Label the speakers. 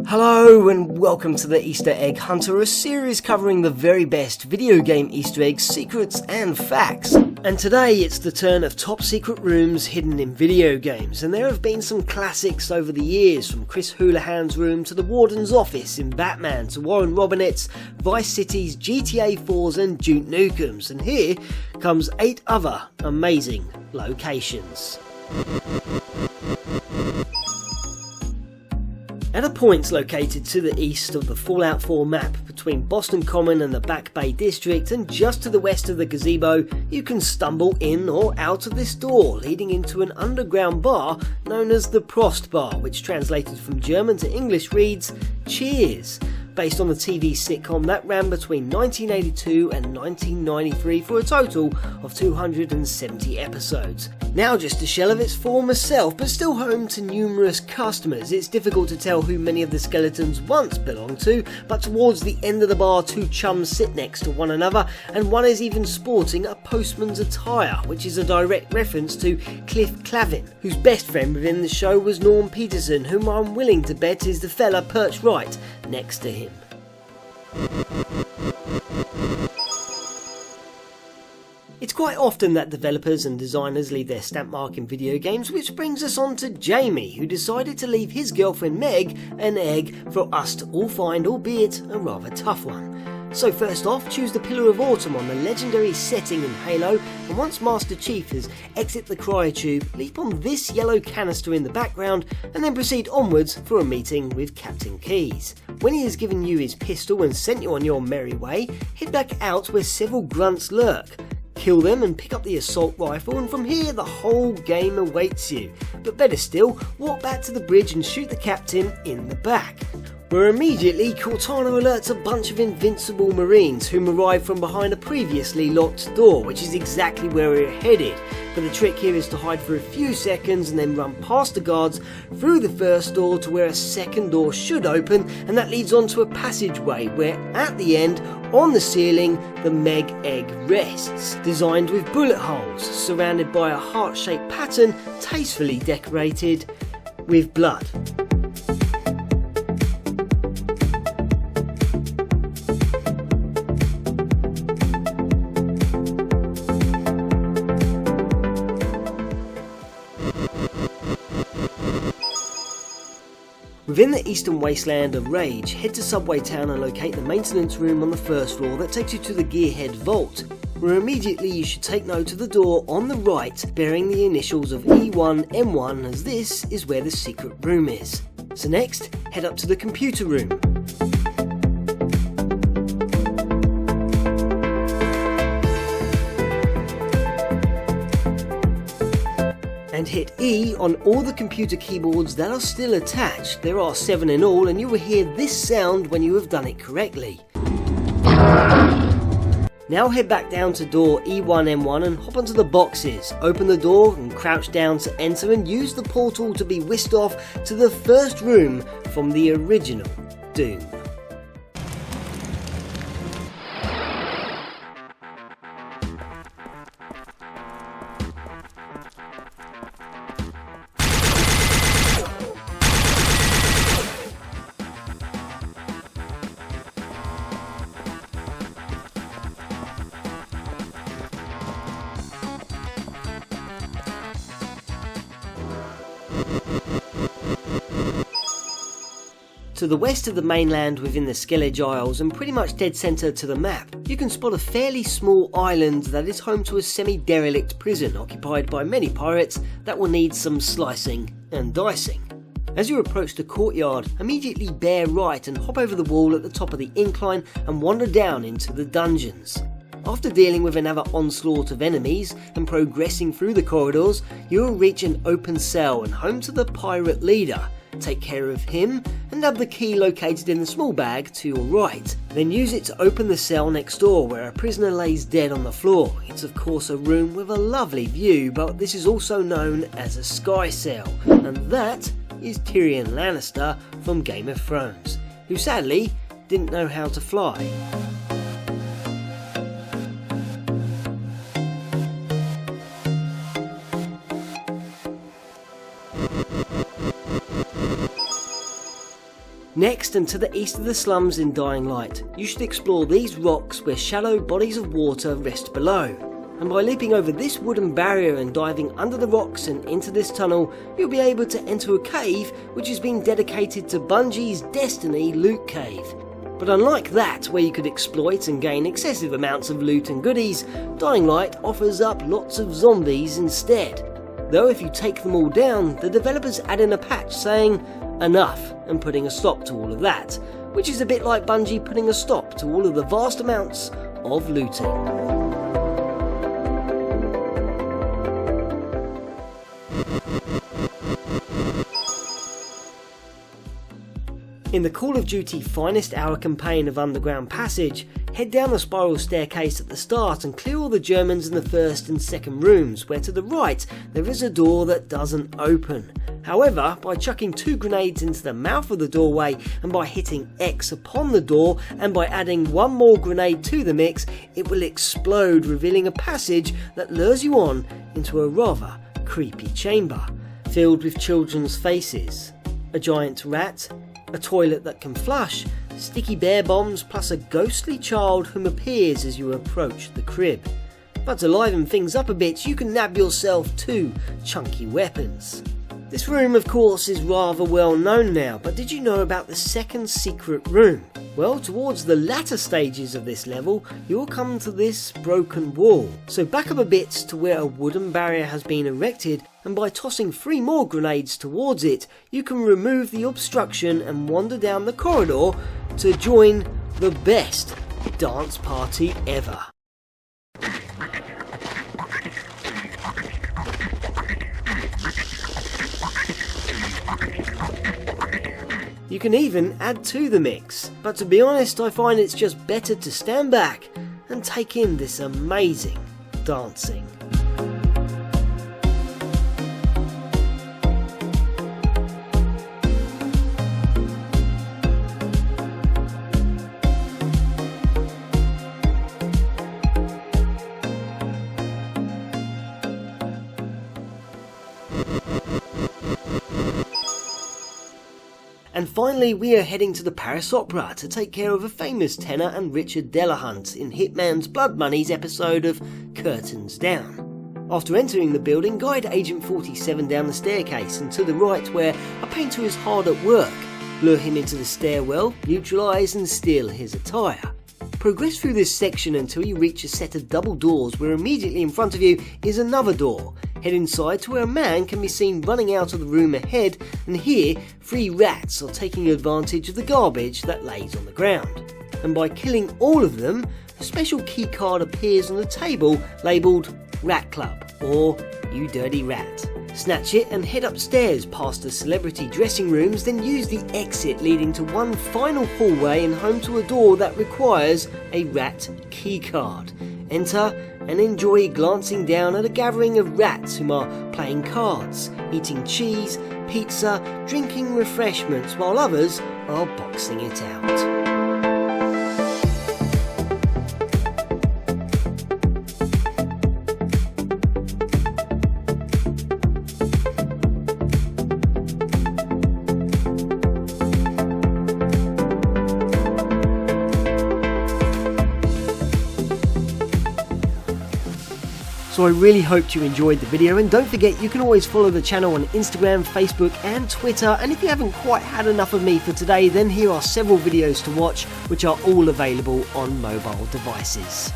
Speaker 1: Hello and welcome to the Easter Egg Hunter, a series covering the very best video game Easter eggs, secrets and facts. And today it's the turn of top secret rooms hidden in video games, and there have been some classics over the years, from Chris Houlihan's room to the Warden's office in Batman to Warren Robinette's, Vice City's, GTA 4's and Duke Nukem's, and here comes 8 other amazing locations. At a point located to the east of the Fallout 4 map between Boston Common and the Back Bay District, and just to the west of the gazebo, you can stumble in or out of this door leading into an underground bar known as the Prost Bar, which translated from German to English reads Cheers, based on the TV sitcom that ran between 1982 and 1993 for a total of 270 episodes. Now just a shell of its former self, but still home to numerous customers. It's difficult to tell who many of the skeletons once belonged to, but towards the end of the bar, 2 chums sit next to one another, and one is even sporting a postman's attire, which is a direct reference to Cliff Clavin, whose best friend within the show was Norm Peterson, whom I'm willing to bet is the fella perched right next to him. It's quite often that developers and designers leave their stamp mark in video games, which brings us on to Jamie, who decided to leave his girlfriend Megg an egg for us to all find, albeit a rather tough one. So first off, choose the Pillar of Autumn on the legendary setting in Halo, and once Master Chief has exited the cryotube, leap on this yellow canister in the background, and then proceed onwards for a meeting with Captain Keyes. When he has given you his pistol and sent you on your merry way, head back out where several grunts lurk. Kill them and pick up the assault rifle, and from here the whole game awaits you. But better still, walk back to the bridge and shoot the captain in the back. Where immediately Cortana alerts a bunch of invincible marines whom arrive from behind a previously locked door, which is exactly where we're headed. But the trick here is to hide for a few seconds and then run past the guards through the first door to where a second door should open, and that leads on to a passageway where at the end, on the ceiling, the Megg egg rests, designed with bullet holes, surrounded by a heart-shaped pattern tastefully decorated with blood. Within the eastern wasteland of Rage, head to Subway Town and locate the maintenance room on the first floor that takes you to the Gearhead Vault, where immediately you should take note of the door on the right bearing the initials of E1M1, as this is where the secret room is. So next, head up to the computer room. And hit E on all the computer keyboards that are still attached. There are 7 in all, and you will hear this sound when you have done it correctly. Now head back down to door E1M1 and hop onto the boxes. Open the door and crouch down to enter, and use the portal to be whisked off to the first room from the original Doom. To the west of the mainland within the Skellige Isles, and pretty much dead centre to the map, you can spot a fairly small island that is home to a semi-derelict prison occupied by many pirates that will need some slicing and dicing. As you approach the courtyard, immediately bear right and hop over the wall at the top of the incline and wander down into the dungeons. After dealing with another onslaught of enemies and progressing through the corridors, you will reach an open cell and home to the pirate leader. Take care of him and have the key located in the small bag to your right. Then use it to open the cell next door where a prisoner lays dead on the floor. It's of course a room with a lovely view, but this is also known as a Skycell, and that is Tyrion Lannister from Game of Thrones, who sadly didn't know how to fly. Next, and to the east of the slums in Dying Light, you should explore these rocks where shallow bodies of water rest below. And by leaping over this wooden barrier and diving under the rocks and into this tunnel, you'll be able to enter a cave which has been dedicated to Bungie's Destiny loot cave. But unlike that, where you could exploit and gain excessive amounts of loot and goodies, Dying Light offers up lots of zombies instead. Though if you take them all down, the developers add in a patch saying, "Enough," and putting a stop to all of that, which is a bit like Bungie putting a stop to all of the vast amounts of looting. In the Call of Duty Finest Hour campaign of Underground Passage, head down the spiral staircase at the start and clear all the Germans in the first and second rooms, where to the right there is a door that doesn't open. However, by chucking 2 grenades into the mouth of the doorway and by hitting X upon the door and by adding 1 more grenade to the mix, it will explode, revealing a passage that lures you on into a rather creepy chamber, filled with children's faces, a giant rat, a toilet that can flush, sticky bear bombs, plus a ghostly child whom appears as you approach the crib. But to liven things up a bit, you can nab yourself 2 chunky weapons. This room, of course, is rather well known now, but did you know about the second secret room? Well, towards the latter stages of this level, you will come to this broken wall. So back up a bit to where a wooden barrier has been erected, and by tossing 3 more grenades towards it, you can remove the obstruction and wander down the corridor to join the best dance party ever. You can even add to the mix, but to be honest, I find it's just better to stand back and take in this amazing dancing. And finally, we are heading to the Paris Opera to take care of a famous tenor and Richard Delahunt in Hitman's Blood Money's episode of Curtains Down. After entering the building, guide Agent 47 down the staircase and to the right where a painter is hard at work. Lure him into the stairwell, neutralise and steal his attire. Progress through this section until you reach a set of double doors where immediately in front of you is another door. Head inside to where a man can be seen running out of the room ahead, and here 3 rats are taking advantage of the garbage that lays on the ground. And by killing all of them, a special key card appears on the table labelled Rat Club or You Dirty Rat. Snatch it and head upstairs past the celebrity dressing rooms, then use the exit leading to one final hallway and home to a door that requires a rat keycard. Enter and enjoy glancing down at a gathering of rats whom are playing cards, eating cheese, pizza, drinking refreshments while others are boxing it out. So I really hoped you enjoyed the video, and don't forget you can always follow the channel on Instagram, Facebook and Twitter, and if you haven't quite had enough of me for today, then here are several videos to watch which are all available on mobile devices.